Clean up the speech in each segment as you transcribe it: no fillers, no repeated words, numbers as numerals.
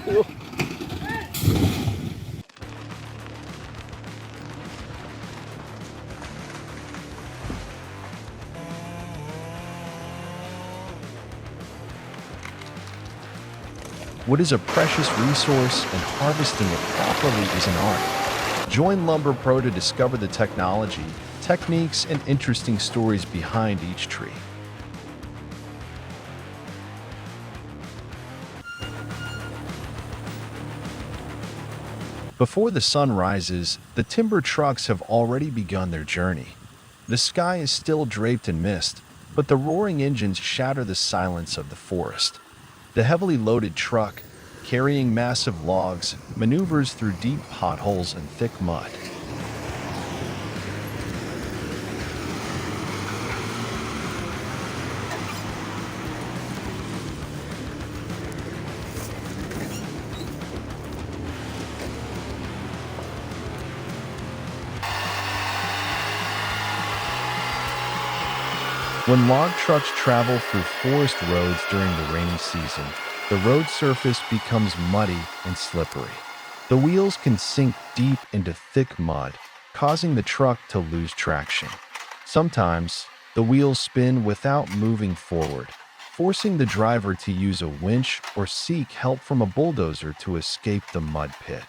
Wood is a precious resource, and harvesting it properly is an art. Join LumberPro to discover the technology, techniques, and interesting stories behind each tree. Before the sun rises, the timber trucks have already begun their journey. The sky is still draped in mist, but the roaring engines shatter the silence of the forest. The heavily loaded truck, carrying massive logs, maneuvers through deep potholes and thick mud. When log trucks travel through forest roads during the rainy season, the road surface becomes muddy and slippery. The wheels can sink deep into thick mud, causing the truck to lose traction. Sometimes, the wheels spin without moving forward, forcing the driver to use a winch or seek help from a bulldozer to escape the mud pit.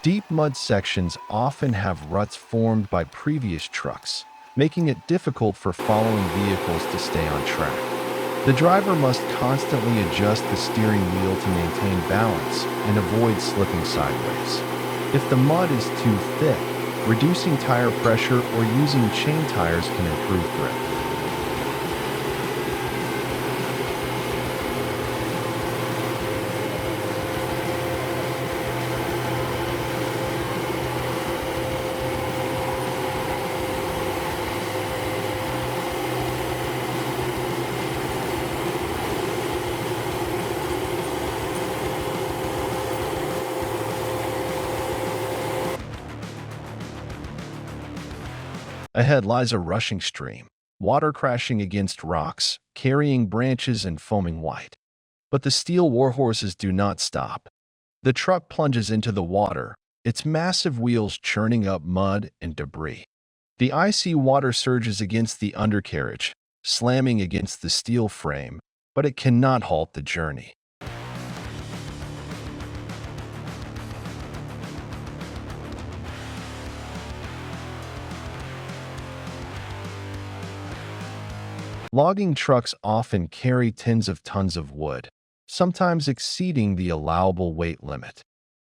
Deep mud sections often have ruts formed by previous trucks, making it difficult for following vehicles to stay on track. The driver must constantly adjust the steering wheel to maintain balance and avoid slipping sideways. If the mud is too thick, reducing tire pressure or using chain tires can improve grip. Ahead lies a rushing stream, water crashing against rocks, carrying branches and foaming white. But the steel warhorses do not stop. The truck plunges into the water, its massive wheels churning up mud and debris. The icy water surges against the undercarriage, slamming against the steel frame, but it cannot halt the journey. Logging trucks often carry tens of tons of wood, sometimes exceeding the allowable weight limit.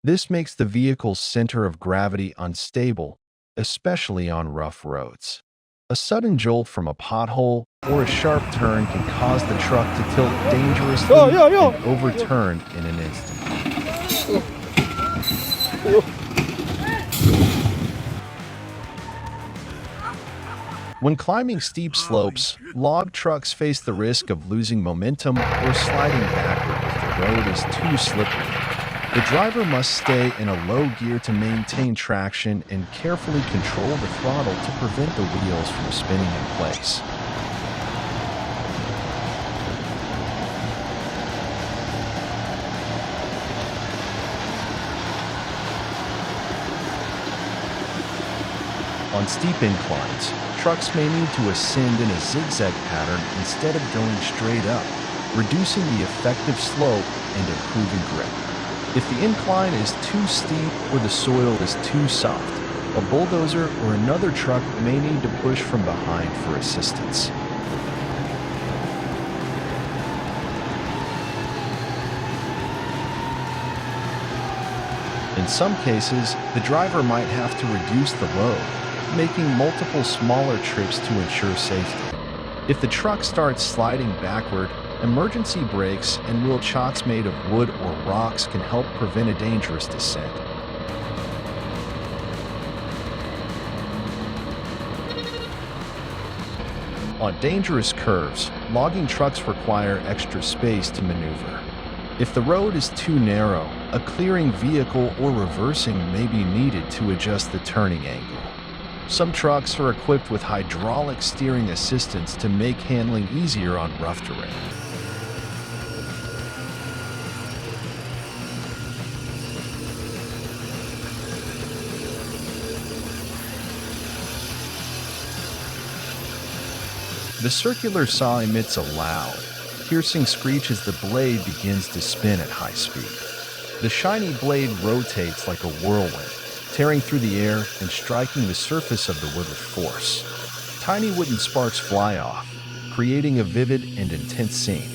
This makes the vehicle's center of gravity unstable, especially on rough roads. A sudden jolt from a pothole or a sharp turn can cause the truck to tilt dangerously and overturn in an instant. When climbing steep slopes, log trucks face the risk of losing momentum or sliding backward if the road is too slippery. The driver must stay in a low gear to maintain traction and carefully control the throttle to prevent the wheels from spinning in place. On steep inclines, trucks may need to ascend in a zigzag pattern instead of going straight up, reducing the effective slope and improving grip. If the incline is too steep or the soil is too soft, a bulldozer or another truck may need to push from behind for assistance. In some cases, the driver might have to reduce the load, making multiple smaller trips to ensure safety. If the truck starts sliding backward, emergency brakes and wheel chocks made of wood or rocks can help prevent a dangerous descent. On dangerous curves, logging trucks require extra space to maneuver. If the road is too narrow, a clearing vehicle or reversing may be needed to adjust the turning angle. Some trucks are equipped with hydraulic steering assistance to make handling easier on rough terrain. The circular saw emits a loud, piercing screech as the blade begins to spin at high speed. The shiny blade rotates like a whirlwind, tearing through the air and striking the surface of the wood with force. Tiny wooden sparks fly off, creating a vivid and intense scene.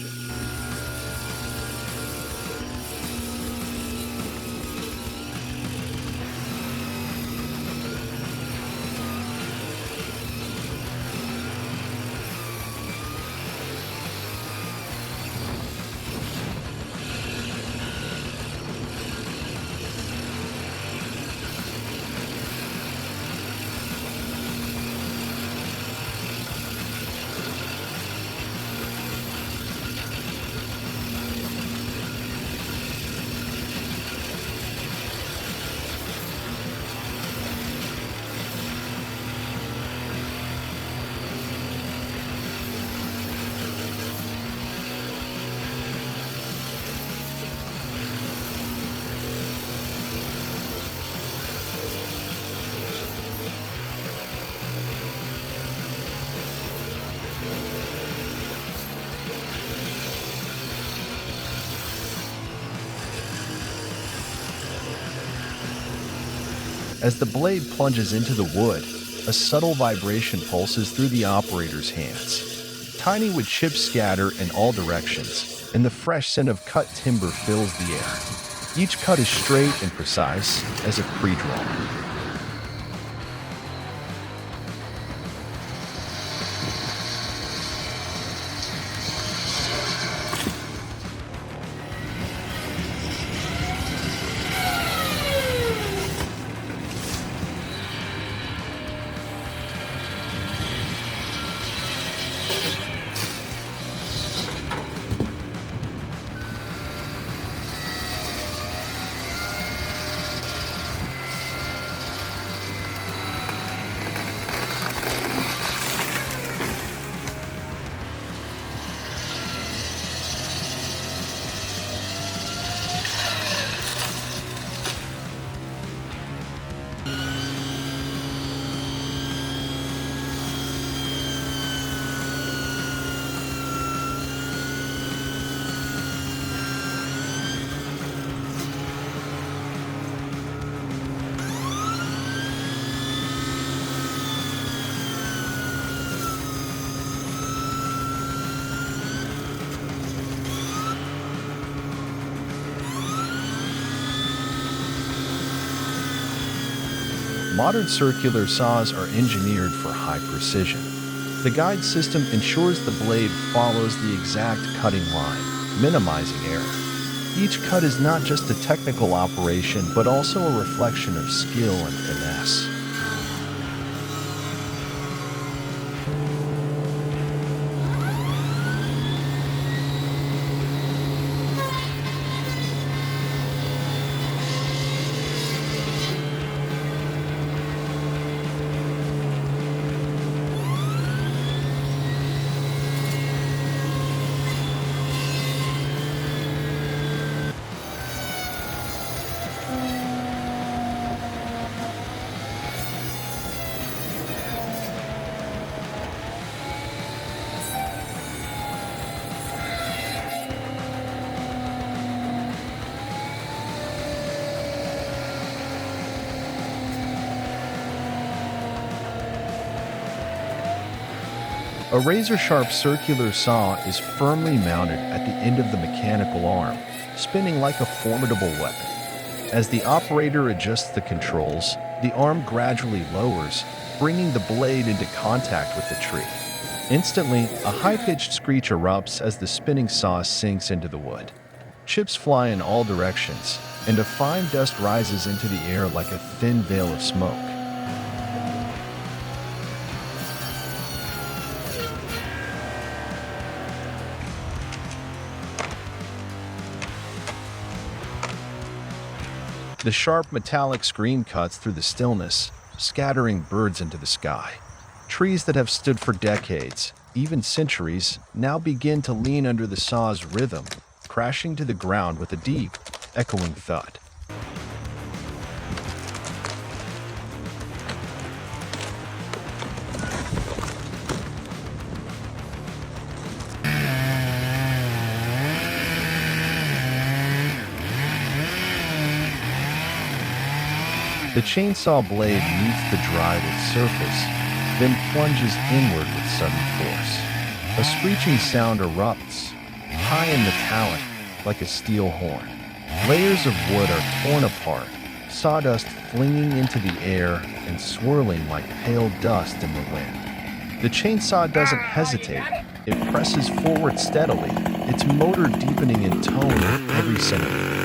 As the blade plunges into the wood, a subtle vibration pulses through the operator's hands. Tiny wood chips scatter in all directions, and the fresh scent of cut timber fills the air. Each cut is straight and precise as if pre-drawn. Modern circular saws are engineered for high precision. The guide system ensures the blade follows the exact cutting line, minimizing error. Each cut is not just a technical operation, but also a reflection of skill and finesse. A razor-sharp circular saw is firmly mounted at the end of the mechanical arm, spinning like a formidable weapon. As the operator adjusts the controls, the arm gradually lowers, bringing the blade into contact with the tree. Instantly, a high-pitched screech erupts as the spinning saw sinks into the wood. Chips fly in all directions, and a fine dust rises into the air like a thin veil of smoke. The sharp metallic scream cuts through the stillness, scattering birds into the sky. Trees that have stood for decades, even centuries, now begin to lean under the saw's rhythm, crashing to the ground with a deep, echoing thud. The chainsaw blade meets the dry wood surface, then plunges inward with sudden force. A screeching sound erupts, high and metallic, like a steel horn. Layers of wood are torn apart, sawdust flinging into the air and swirling like pale dust in the wind. The chainsaw doesn't hesitate. It presses forward steadily, its motor deepening in tone with every centimeter.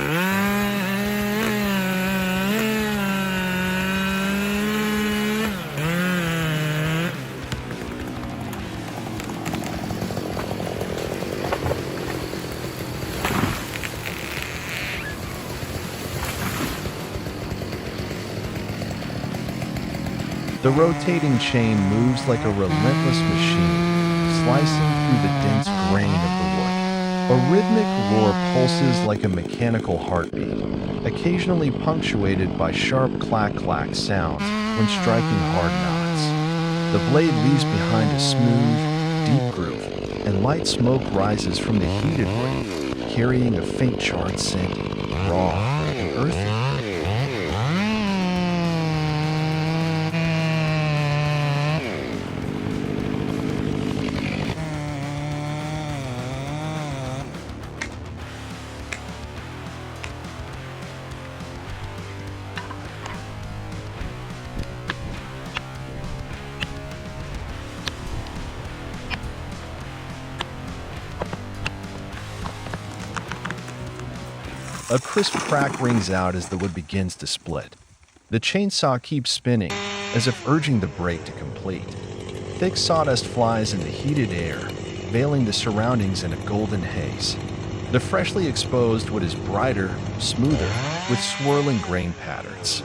The rotating chain moves like a relentless machine, slicing through the dense grain of the wood. A rhythmic roar pulses like a mechanical heartbeat, occasionally punctuated by sharp clack-clack sounds when striking hard knots. The blade leaves behind a smooth, deep groove, and light smoke rises from the heated wood, carrying a faint charred scent, raw and earthy. A crisp crack rings out as the wood begins to split. The chainsaw keeps spinning, as if urging the break to complete. Thick sawdust flies in the heated air, veiling the surroundings in a golden haze. The freshly exposed wood is brighter, smoother, with swirling grain patterns.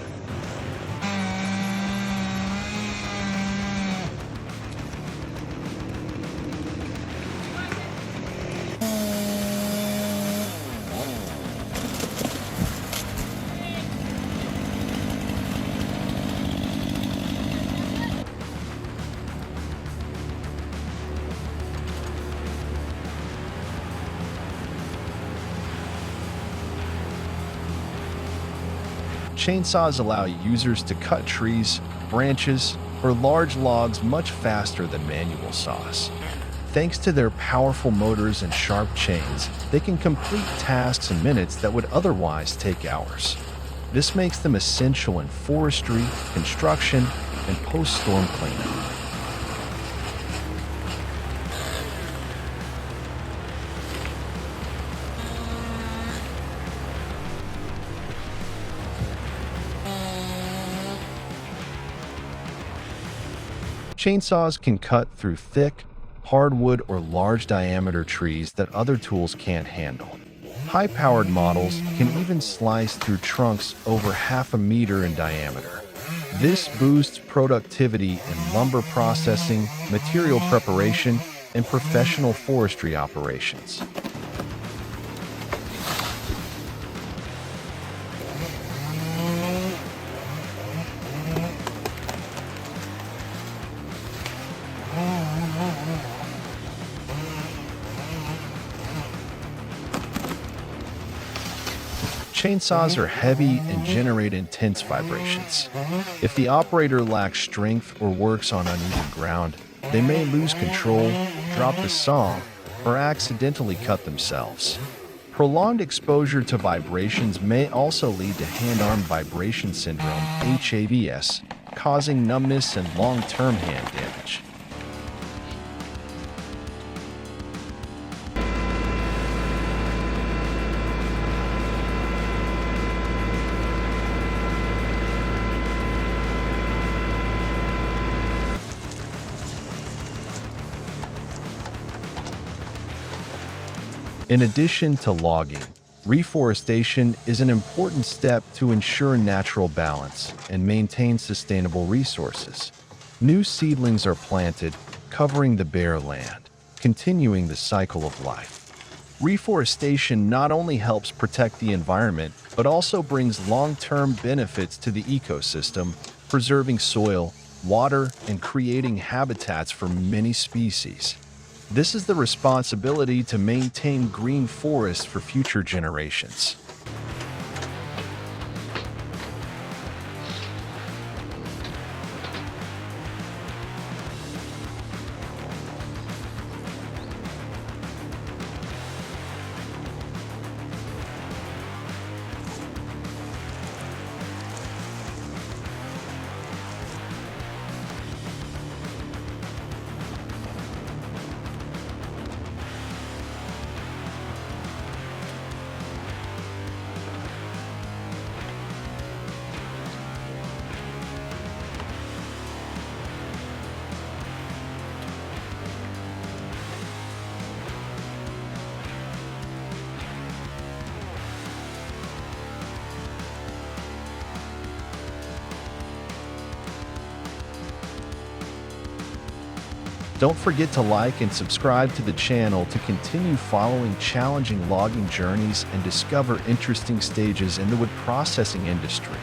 Chainsaws allow users to cut trees, branches, or large logs much faster than manual saws. Thanks to their powerful motors and sharp chains, they can complete tasks in minutes that would otherwise take hours. This makes them essential in forestry, construction, and post-storm cleanup. Chainsaws can cut through thick, hardwood or large diameter trees that other tools can't handle. High-powered models can even slice through trunks over half a meter in diameter. This boosts productivity in lumber processing, material preparation, and professional forestry operations. Chainsaws are heavy and generate intense vibrations. If the operator lacks strength or works on uneven ground, they may lose control, drop the saw, or accidentally cut themselves. Prolonged exposure to vibrations may also lead to hand-arm vibration syndrome, HAVS, causing numbness and long-term hand damage. In addition to logging, Reforestation is an important step to ensure natural balance and maintain sustainable resources. New seedlings are planted, covering the bare land, continuing the cycle of life. Reforestation not only helps protect the environment, but also brings long-term benefits to the ecosystem, preserving soil, water, and creating habitats for many species. This is the responsibility to maintain green forests for future generations. Don't forget to like and subscribe to the channel to continue following challenging logging journeys and discover interesting stages in the wood processing industry.